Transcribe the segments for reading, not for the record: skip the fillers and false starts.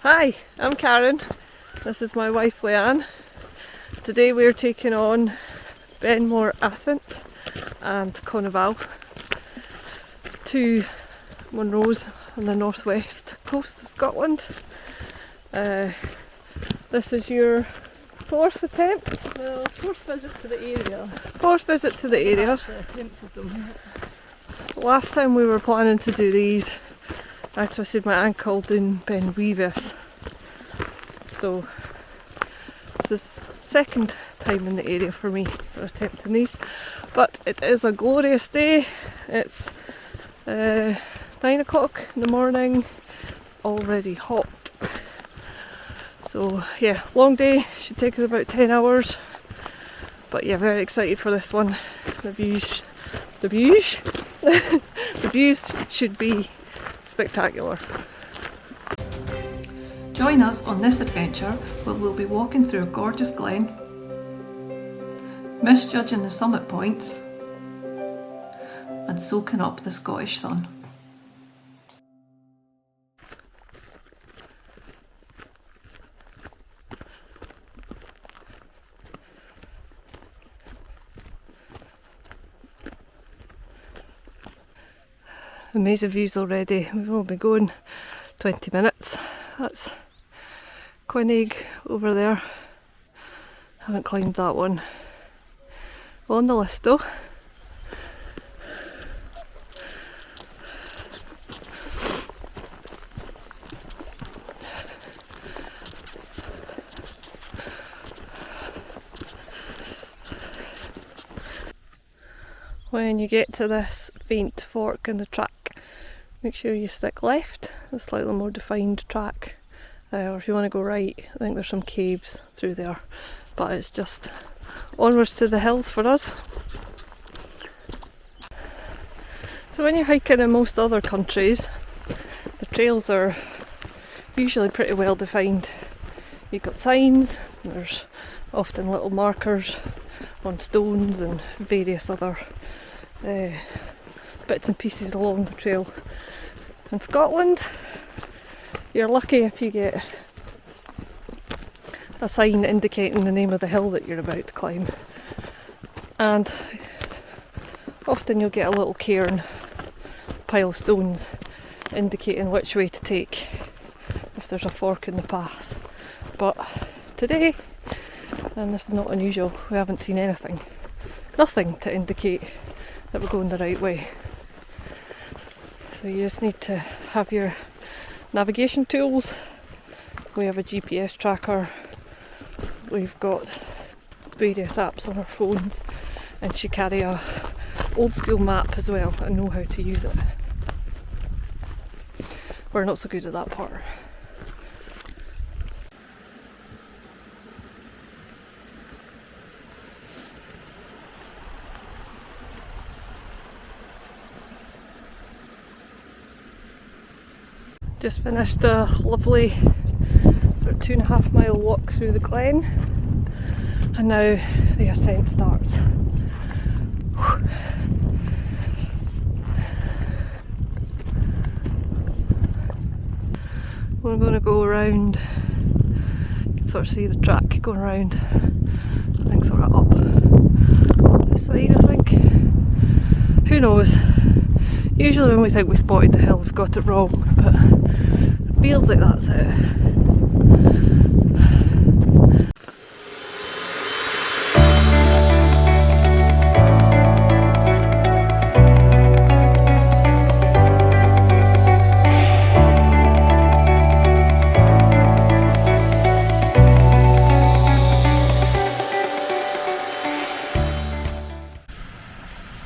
Hi, I'm Karen. This is my wife Leanne. Today we're taking on Ben More Assynt and Conival, two Munros on the northwest coast of Scotland. This is your fourth attempt? Well, fourth visit to the area. Fourth visit to the area. Attempted them. Last time we were planning to do these, I twisted my ankle doing Ben Weavis. So this is second time in the area for me for attempting these. But it is a glorious day. It's 9 o'clock in the morning, already hot. So yeah, long day, should take us about 10 hours. But yeah, very excited for this one. The views should be spectacular. Join us on this adventure where we'll be walking through a gorgeous glen, misjudging the summit points and soaking up the Scottish sun. Amazing views already. We've only been going 20 minutes. That's Quinnig over there. Haven't climbed that one. On the list though. When you get to this faint fork in the track, make sure you stick left, a slightly more defined track. Or if you want to go right, I think there's some caves through there. But it's just onwards to the hills for us. So when you're hiking in most other countries, the trails are usually pretty well defined. You've got signs, and there's often little markers on stones and various other bits and pieces along the trail. In Scotland, you're lucky if you get a sign indicating the name of the hill that you're about to climb, and often you'll get a little cairn, pile of stones indicating which way to take if there's a fork in the path. But today, and this is not unusual, we haven't seen nothing to indicate that we're going the right way. So you just need to have your navigation tools. We have a GPS tracker, we've got various apps on our phones, and she carry a old school map as well and know how to use it. We're not so good at that part. Just finished a lovely sort of 2.5 mile walk through the glen, and now the ascent starts. We're going to go around, you can sort of see the track going around, I think sort of up this side I think. Who knows? Usually when we think we spotted the hill we've got it wrong, but it feels like that's it.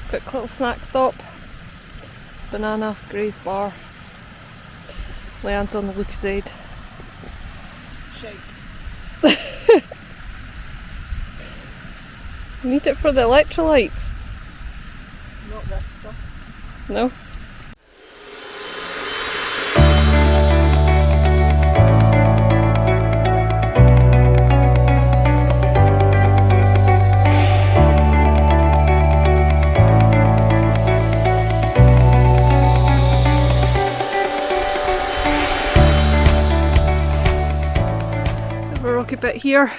Quick little snack stop. Banana, Gray's bar. Leanne's on the Lucozade. Shite. Need it for the electrolytes. Not this stuff. No? here.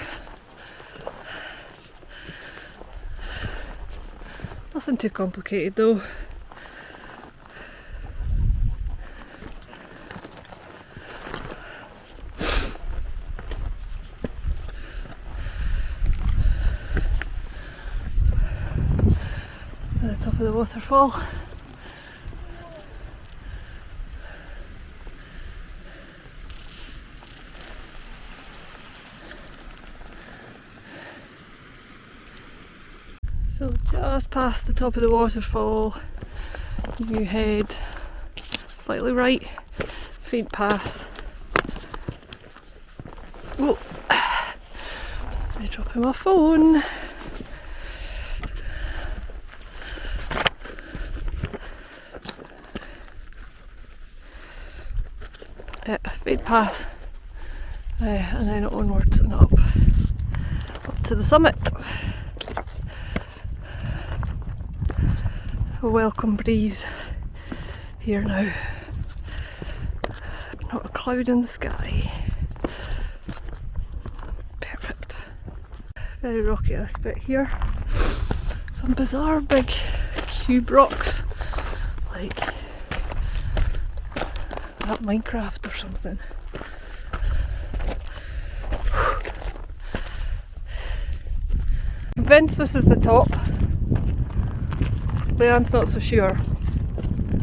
Nothing too complicated though. At the top of the waterfall. So just past the top of the waterfall, you head slightly right, faint path. Whoa! Just me dropping my phone. Yeah, faint path, and then onwards and up to the summit. A welcome breeze here now. Not a cloud in the sky. Perfect. Very rocky this bit here. Some bizarre big cube rocks, like that Minecraft or something. Convinced this is the top. Leanne's not so sure,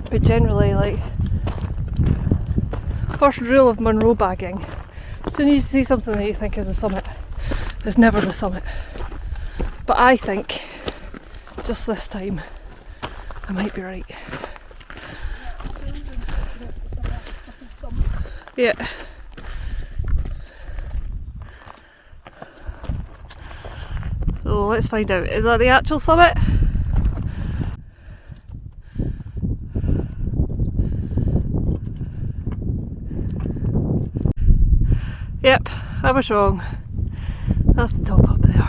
but generally, like, first rule of Munro bagging, as soon as you see something that you think is the summit, it's never the summit. But I think, just this time, I might be right. Yeah. So let's find out, is that the actual summit? Yep, I was wrong. That's the top up there.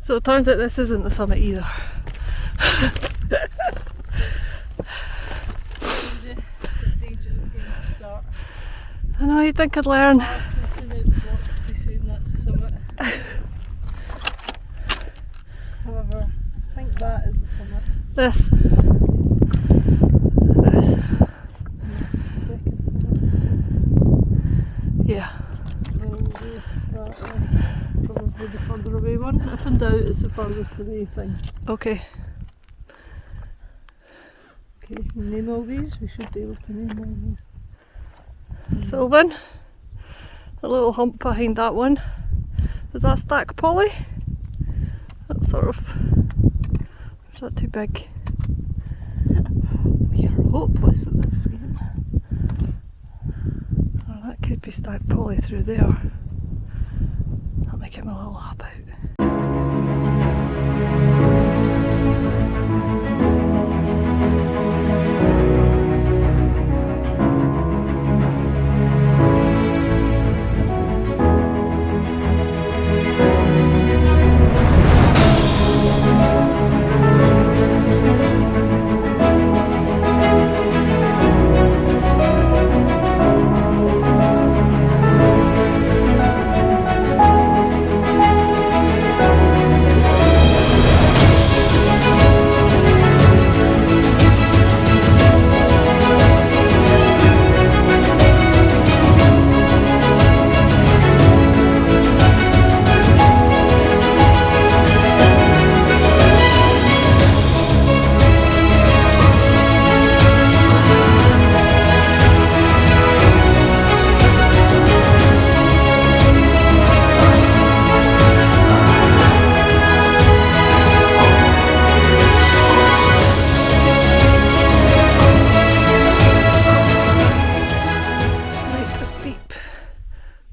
So it turns out this isn't the summit either. Dangerous game to start. I know, you'd think I'd learn. Soon out the box to be saying that's the summit. However, I think that is the summit. This. Second summit. Yeah. Probably if it's that, probably the further away one. If in doubt, it's the furthest away thing. Okay. Okay, name all these. We should be able to name all these. Sylvan. A little hump behind that one. Is that stack poly? That's sort of... Or is that too big? We are hopeless at this game. Oh, that could be stack poly through there. That'll make it my little hop out.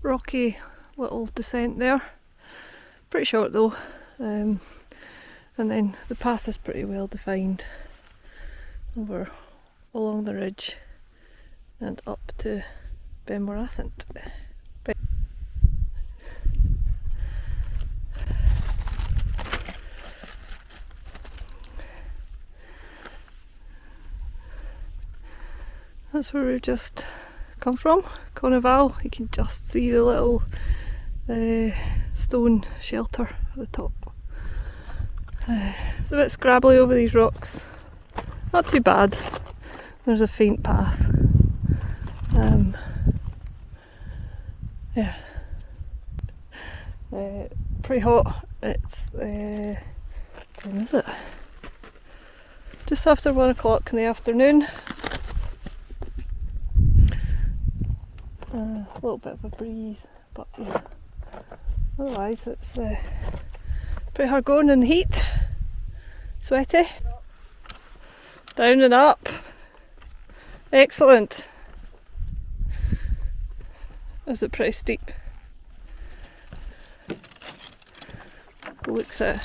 Rocky little descent there. Pretty short though. And then the path is pretty well defined over along the ridge and up to Ben More Assynt. That's where we've just come from, Conival. You can just see the little stone shelter at the top. It's a bit scrabbly over these rocks, not too bad. There's a faint path. Yeah, pretty hot. It's when is it? Just after 1 o'clock in the afternoon. A little bit of a breeze, but yeah, otherwise it's pretty hard going in the heat. Sweaty. Down and up. Excellent. Is it pretty steep? Looks it.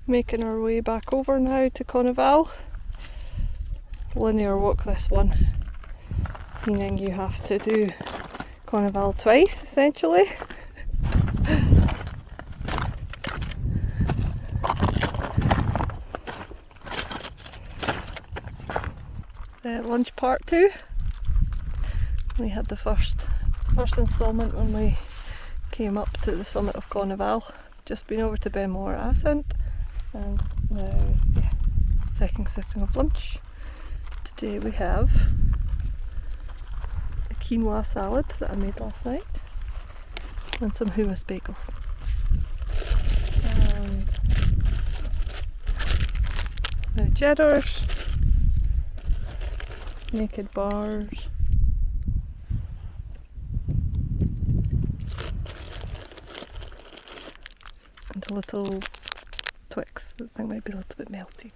Making our way back over now to Conival. Linear walk this one, meaning you have to do Conival twice essentially. Lunch part 2. We had the first instalment when we came up to the summit of Conival. Just been over to Ben More Assynt. And now, yeah, second sitting of lunch. Today we have a quinoa salad that I made last night and some hummus bagels. And the cheddars, naked bars, and a little Twix. The thing might be a little bit melted.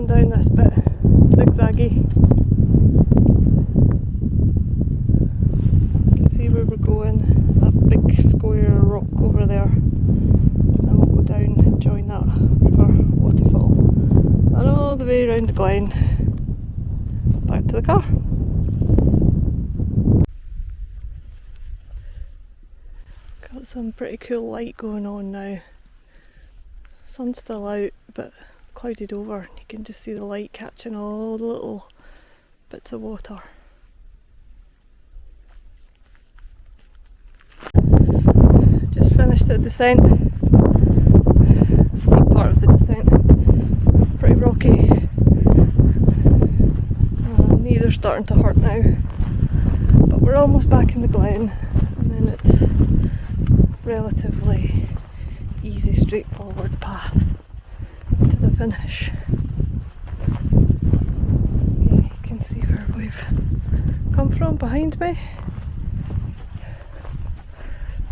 Down this bit, zigzaggy. You can see where we're going, that big square rock over there, and we'll go down and join that river waterfall and all the way around the glen back to the car. Got some pretty cool light going on now. Sun's still out but clouded over, you can just see the light catching all the little bits of water. Just finished the descent, steep part of the descent, pretty rocky. Knees are starting to hurt now, but we're we're almost back in the glen, and then it's relatively easy, straightforward path to the finish. Yeah, you can see where we've come from behind me.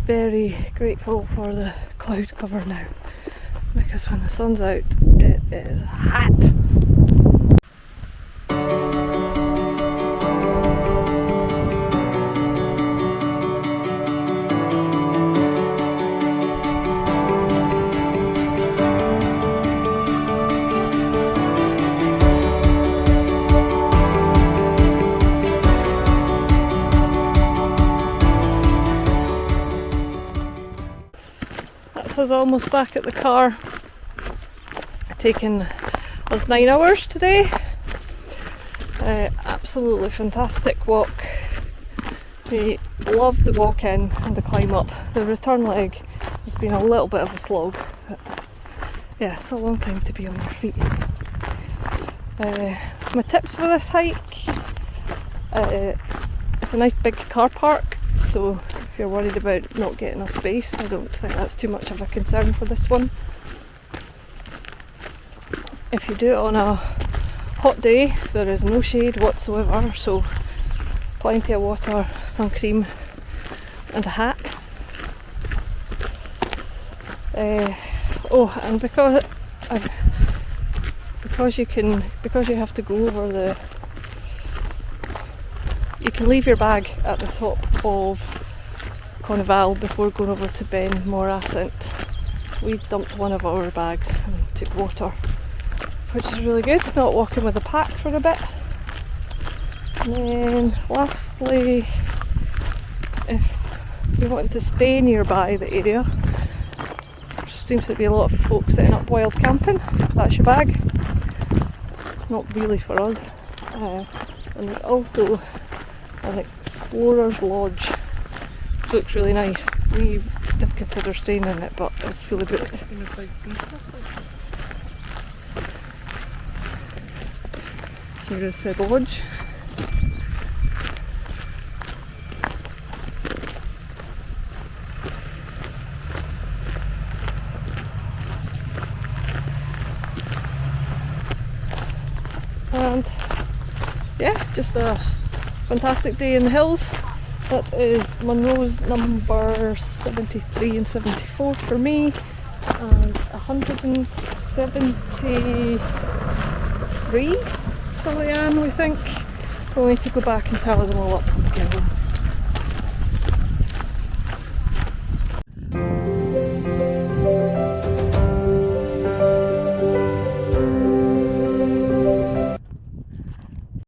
Very grateful for the cloud cover now, because when the sun's out it is hot. That's us almost back at the car. Taken us 9 hours today. Absolutely fantastic walk. We loved the walk in and the climb up. The return leg has been a little bit of a slog. But yeah, it's a long time to be on your feet. My tips for this hike: it's a nice big car park, so if you're worried about not getting a space, I don't think that's too much of a concern for this one. If you do it on a hot day, there is no shade whatsoever, so plenty of water, sun cream and a hat. And because you have to go over you can leave your bag at the top of Conival before going over to Ben More Assynt. We dumped one of our bags and took water, which is really good, not walking with a pack for a bit. And then lastly, if you want to stay nearby the area, there seems to be a lot of folks setting up wild camping. That's your bag. Not really for us. And there's also an explorer's lodge, which looks really nice. We did consider staying in it, but it's fully booked. Here is the lodge. And yeah, just a fantastic day in the hills. That is Munros number 73 and 74 for me, and 173 for Leanne, we think. We'll need to go back and tally them all up when we get home.